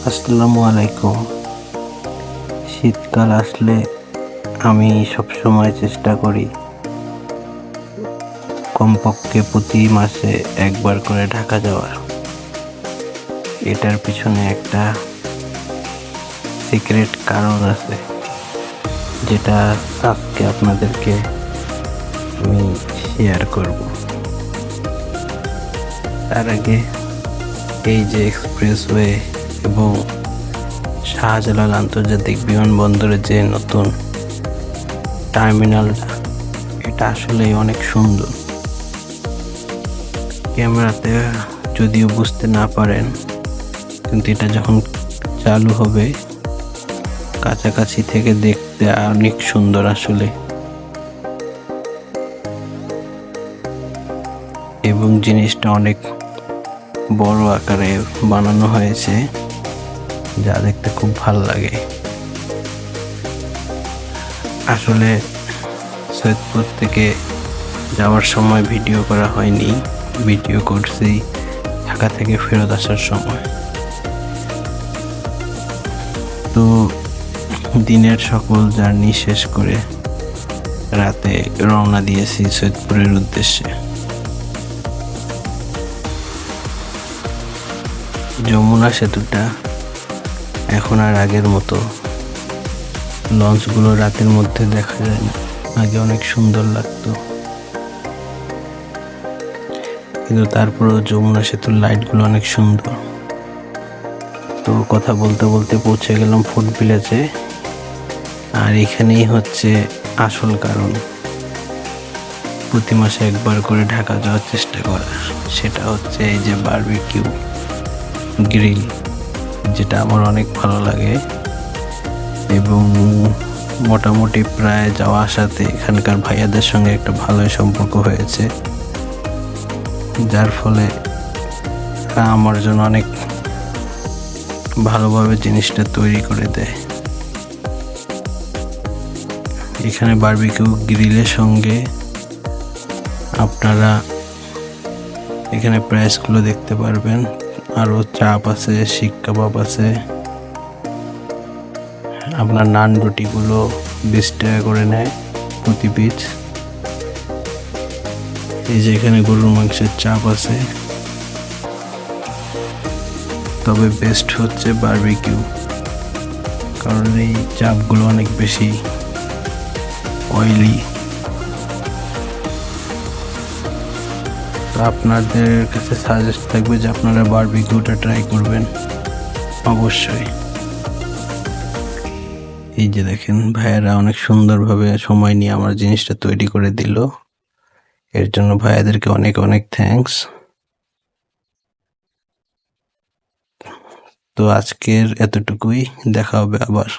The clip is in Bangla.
আসসালামু আলাইকুম। শীতকাল আসলে আমি সবসময় চেষ্টা করি কমপক্ষে প্রতি মাসে একবার করে ঢাকা যাওয়ার। এটার পিছনে একটা সিক্রেট কারণ আছে, যেটা আজকে আপনাদেরকে আমি শেয়ার করব। তার আগে এই যে এক্সপ্রেসওয়ে এবং শাহজালাল আন্তর্জাতিক বিমানবন্দরের যে নতুন টার্মিনালটা, এটা আসলেই অনেক সুন্দর। ক্যামেরাতে যদিও বুঝতে না পারেন, কিন্তু এটা যখন চালু হবে কাছাকাছি থেকে দেখতে অনেক সুন্দর আসলে। এবং জিনিসটা অনেক বড় আকারে বানানো হয়েছে, যা দেখতে খুব ভালো লাগে। আসলে সৈয়দপুর থেকে যাওয়ার সময় ভিডিও করা হয়নি, ভিডিও করছি ঢাকা থেকে ফেরত আসার সময়। তো দিনের সকল জার্নি শেষ করে রাতে রওনা দিয়েছি সৈয়দপুরের উদ্দেশ্যে। যমুনা সেতুটা এখন আর আগের মতো লঞ্চগুলো রাতের মধ্যে দেখা যায় না। আগে অনেক সুন্দর লাগতো, কিন্তু তারপরেও যমুনা সেতুর লাইটগুলো অনেক সুন্দর। তো কথা বলতে বলতে পৌঁছে গেলাম ফুড ভিলেজে। আর এখানেই হচ্ছে আসল কারণ প্রতি মাসে একবার করে ঢাকা যাওয়ার চেষ্টা করা। সেটা হচ্ছে এই যে বারবিকিউ গ্রিল, যেটা আমার অনেক ভালো লাগে। এবং মোটামুটি প্রায় যাওয়া আসাতে এখানকার ভাইয়াদের সঙ্গে একটা ভালোই সম্পর্ক হয়েছে, যার ফলে আমার জন্য অনেক ভালোভাবে জিনিসটা তৈরি করে দেয়। এখানে বারবিকিউ গ্রিলের সঙ্গে আপনারা এখানে প্রাইসগুলো দেখতে পারবেন। আরও চাপ আছে, শিক কাবাব আছে। আপনার নান রুটিগুলো 20 টাকা করে নেয় প্রতি পিস। এই যে এখানে গরুর মাংসের চাপ আছে, তবে বেস্ট হচ্ছে বারবিকিউ, কারণ এই চাপগুলো অনেক বেশি অয়েলি। তো আপনাদের কাছে সাজেস্ট থাকবে যে আপনারা বারবিকিউটা ট্রাই করবেন অবশ্যই। এই যে দেখেন ভাইয়ারা অনেক সুন্দরভাবে সময় নিয়ে আমার জিনিসটা তৈরি করে দিল, এর জন্য ভাইয়াদেরকে অনেক অনেক থ্যাঙ্কস। তো আজকের এতটুকুই, দেখা হবে আবার।